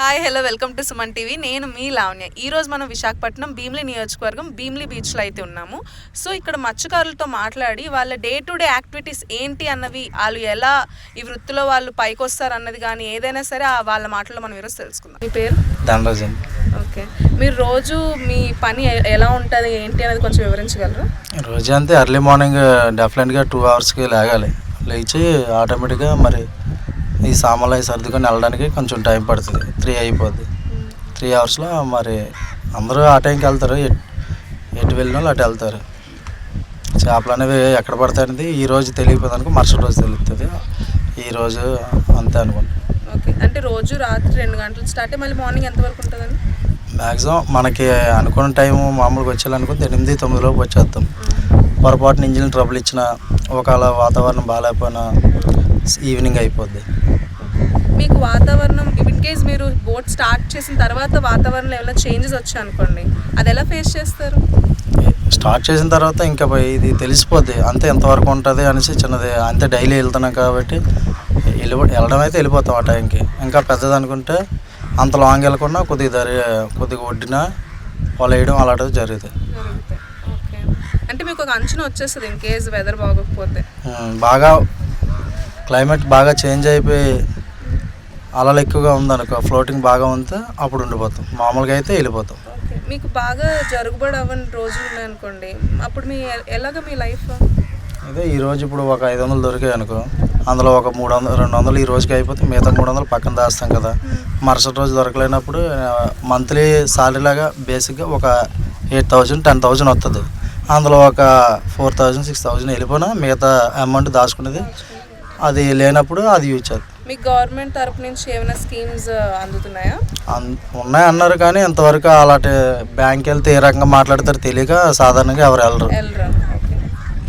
Hi hello welcome to Suman TV. నేను మీ లావణ్య. ఈరోజు మనం విశాఖపట్నం భీమిలి నియోజకవర్గం భీమిలి బీచ్లో అయితే ఉన్నాము. సో ఇక్కడ మత్స్యకారులతో మాట్లాడి వాళ్ళ డే టు డే యాక్టివిటీస్ ఏంటి అన్నవి, వాళ్ళు ఎలా ఈ వృత్తిలో వాళ్ళు పైకి వస్తారు అన్నది కానీ ఏదైనా సరే వాళ్ళ మాటల్లో మనం ఈరోజు తెలుసుకుందాం. మీ పేరు? ధనరాజ్. ఓకే, మీరు రోజు మీ పని ఎలా ఉంటుంది ఏంటి అనేది కొంచెం వివరించగలరా? రోజు అంతే ఎర్లీ మార్నింగ్ డెఫినెట్గా 2 అవర్స్కి లేగాలి. లేచి ఆటోమేటిక్గా మరి ఈ సామాన్లు అవి సర్దుకొని వెళ్ళడానికి కొంచెం టైం పడుతుంది. 3 అయిపోద్ది. 3 అవర్స్లో మరి అందరూ ఆ టైంకి వెళ్తారు. ఎటు వెళ్ళిన వాళ్ళు అటు వెళ్తారు. చేపలు అనేవి ఎక్కడ పడతాయనేది ఈరోజు తెలియకపోతే అనుకో మరుసటి రోజు తెలుస్తుంది. ఈరోజు అంతే అనుకోండి. ఓకే, అంటే రోజు రాత్రి 2 గంటలకు స్టార్ట్ మళ్ళీ మార్నింగ్ ఎంతవరకు ఉంటుందండి? మ్యాక్సిమం మనకి అనుకున్న టైము మామూలుగా వచ్చేయాలనుకుంటే 8-9 లోపు వచ్చేస్తాం. పొరపాటున ఇంజిన్ ట్రబుల్ ఇచ్చిన, ఒకవేళ వాతావరణం బాగాలేకపోయినా ఈవినింగ్ అయిపోద్ది. మీకు వాతావరణం ఇన్ కేస్ మీరు బోట్ స్టార్ట్ చేసిన తర్వాత వాతావరణంలో ఏమైనా చేంజెస్ వచ్చాయి అనుకోండి, అది ఎలా ఫేస్ చేస్తారు? స్టార్ట్ చేసిన తర్వాత ఇంకా ఇది తెలిసిపోద్ది అంతే ఎంతవరకు ఉంటుంది అనేసి చిన్నది అంతే. డైలీ వెళ్తున్నాం కాబట్టి వెళ్ళడం అయితే వెళ్ళిపోతాం ఆ టైంకి. ఇంకా పెద్దది అనుకుంటే అంత లాంగ్ వెళ్ళకుండా కొద్దిగా ఒడ్డిన వాళ్ళు వేయడం అలాంటివి జరుగుతాయి. ఓకే, అంటే మీకు ఒక అంచనా వచ్చేస్తుంది ఇన్ కేస్ వెదర్ బాగోకపోతే. బాగా క్లైమేట్ బాగా చేంజ్ అయిపోయి అలలు ఎక్కువగా ఉందనుకో, ఫ్లోటింగ్ బాగా ఉంటే అప్పుడు ఉండిపోతాం. మామూలుగా అయితే వెళ్ళిపోతాం. ఓకే, మీకు బాగా జరుగుబడి అవ్వని రోజులు ఉన్నాయనుకోండి, అప్పుడు మీ లైఫ్ అదే ఈరోజు ఇప్పుడు ఒక 500 దొరికాయి అనుకో, అందులో ఒక 300-200 ఈ రోజుకి అయిపోతే మిగతా 300 పక్కన దాస్తాం కదా. మరుసటి రోజు దొరకలేనప్పుడు మంత్లీ సాలరీ లాగా బేసిక్గా ఒక 8,000-10,000 వస్తుంది. అందులో ఒక 4,000-6,000 వెళ్ళిపోయినా మిగతా అమౌంట్ దాచుకునేది అది లేనప్పుడు అది యూజ్ చేద్దాం. మీకు గవర్నమెంట్ తరపు నుంచి ఏమైనా స్కీమ్స్ అందుతున్నాయా? ఉన్నాయి అన్నారు కానీ ఇంతవరకు అలాంటి బ్యాంక్ వెళ్తే ఏ రకంగా మాట్లాడతారో తెలియక సాధారణంగా ఎవరు వెళ్ళరు.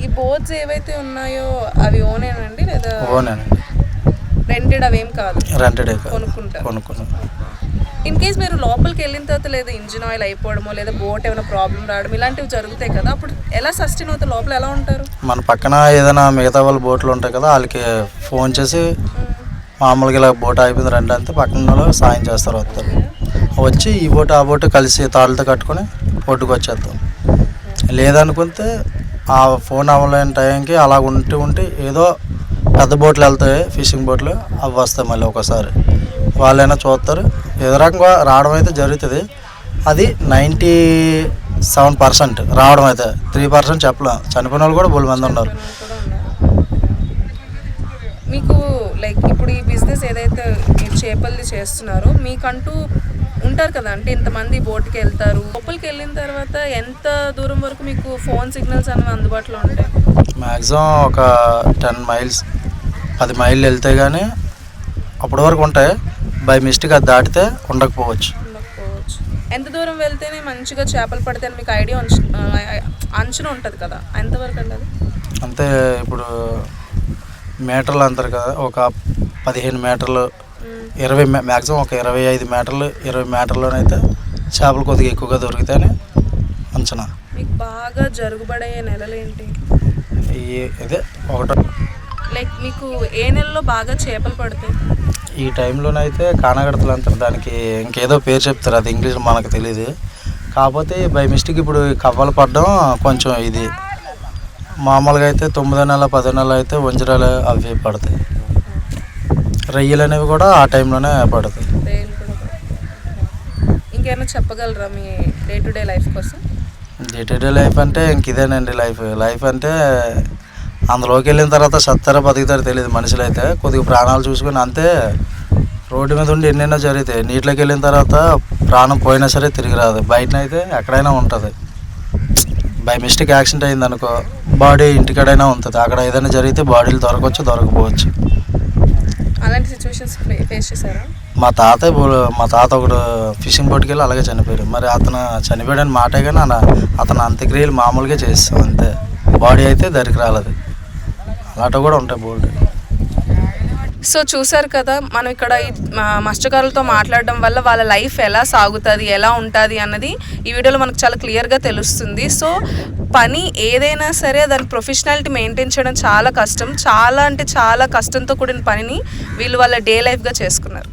ఈ బోట్స్ ఏవైతే ఉన్నాయో అవి ఓనేనండి లేదా? ఓనేనండి. రెంటెడ్ అవేం కాదు? రెంటెడ్ కొనుక్కున్నాం. ఇన్ కేస్ మీరు లోపలికి వెళ్ళిన తర్వాత లేదా ఇంజిన్ ఆయిల్ అయిపోవడమో లేదా బోట్ ఏమైనా ప్రాబ్లం రావడం ఇలాంటివి జరుగుతాయి కదా, అప్పుడు ఎలా సస్టైన్ అవుతారు? లోపల ఎలా ఉంటారు? మన పక్కన ఏదైనా మిగతా వాళ్ళ బోట్లు ఉంటాయి కదా, వాళ్ళకి ఫోన్ చేసి మామూలుగా ఇలా బోట్ అయిపోయింది రండి అంతే, పక్కన సాయం చేస్తారు. వస్తారు వచ్చి ఈ బోటు ఆ బోటు కలిసి తాళ్ళతో కట్టుకొని ఒడ్డుకు వచ్చేస్తాం. లేదనుకుంటే ఆ ఫోన్ అవ్వలేని టైంకి అలా ఉంటే ఏదో పెద్ద బోట్లు వెళ్తాయి, ఫిషింగ్ బోట్లు, అవి వస్తాయి. మళ్ళీ ఒకసారి వాళ్ళైనా చూస్తారు. ఏదో రకంగా రావడం అయితే జరుగుతుంది. అది 97% రావడం అయితే, 3% చెప్పలేం. చనిపోయిన వాళ్ళు కూడా బోల్ మంది ఉన్నారు. మీకు లైక్ ఇప్పుడు ఈ బిజినెస్ ఏదైతే మీరు చేపల్ని చేస్తున్నారో మీకంటూ ఉంటారు కదా, అంటే ఇంతమంది బోట్కి వెళ్తారు, లోపలికి వెళ్ళిన తర్వాత ఎంత దూరం వరకు మీకు ఫోన్ సిగ్నల్స్ అనేవి అందుబాటులో ఉంటాయి? మ్యాక్సిమం ఒక 10 మైళ్ళు వెళ్తే కానీ అప్పటి వరకు ఉంటాయి. బై మిస్టేక్ అది దాటితే ఉండకపోవచ్చు. ఎంత దూరం వెళ్తేనే మంచిగా చేపలు పడితే మీకు ఐడియా అంచనా ఉంటుంది కదా, ఎంతవరకు అండి అది? అంతే ఇప్పుడు మీటర్లు అంటారు కదా, ఒక 15 మీటర్లు, 20 మ్యాక్సిమం ఒక 25 మీటర్లు, 20 మీటర్లోనైతే చేపలు కొద్దిగా ఎక్కువగా దొరుకుతాయని అంచనా. మీకు బాగా జరుగుబడే నెలలు ఏంటి? ఇదే ఒకటో. లైక్ మీకు ఏ నెలలో బాగా చేపలు పడతాయి? ఈ టైంలోనైతే కానగడతలు అంటారు, దానికి ఇంకేదో పేరు చెప్తారు, అది ఇంగ్లీష్ మనకు తెలియదు. కాకపోతే బై మిస్టేక్ ఇప్పుడు కవ్వలు పడడం కొంచెం ఇది. మామూలుగా అయితే 9వ నెల 10వ నెల అయితే వంజరాలు అవి పడతాయి. రొయ్యలు అనేవి కూడా ఆ టైంలోనే పడతాయి. ఇంకేమైనా చెప్పగలరా మీ డే టు డే లైఫ్ కోసం? డే టు డే లైఫ్ అంటే ఇంక ఇదేనండి లైఫ్ అంటే అందులోకి వెళ్ళిన తర్వాత సత్తారో బతుకుతారో తెలియదు. మనుషులు అయితే కొద్దిగా ప్రాణాలు చూసుకుని అంతే. రోడ్డు మీద ఉండి ఎన్నెన్నో జరుగుతాయి. నీటిలోకి వెళ్ళిన తర్వాత ప్రాణం పోయినా సరే తిరిగి రాదు. బయటనైతే ఎక్కడైనా ఉంటుంది. బై మిస్టేక్ యాక్సిడెంట్ అయింది అనుకో, బాడీ ఇంటికాడైనా ఉంటుంది. అక్కడ ఏదైనా జరిగితే బాడీలు దొరకపోవచ్చు. అలాంటి సిచ్యువేషన్స్ ఫేస్ చేశారా? మా తాత ఒకడు ఫిషింగ్ బోట్కి వెళ్ళి అలాగే చనిపోయాడు. మరి అతను చనిపోయాడని మాటే కానీ అతను అంత్యక్రియలు మామూలుగా చేస్తాం అంతే. బాడీ అయితే దరికి రాలేదు. అలాంటివి కూడా ఉంటాయి బోల్డ్. సో చూసారు కదా, మనం ఇక్కడ మత్స్యకారులతో మాట్లాడడం వల్ల వాళ్ళ లైఫ్ ఎలా సాగుతుంది, ఎలా ఉంటుంది అన్నది ఈ వీడియోలో మనకు చాలా క్లియర్గా తెలుస్తుంది. సో పని ఏదైనా సరే దాని ప్రొఫెషనాలిటీ మెయింటైన్ చేయడం చాలా కష్టం. చాలా అంటే చాలా కష్టంతో కూడిన పనిని వీళ్ళు వాళ్ళ డే లైఫ్గా చేసుకున్నారు.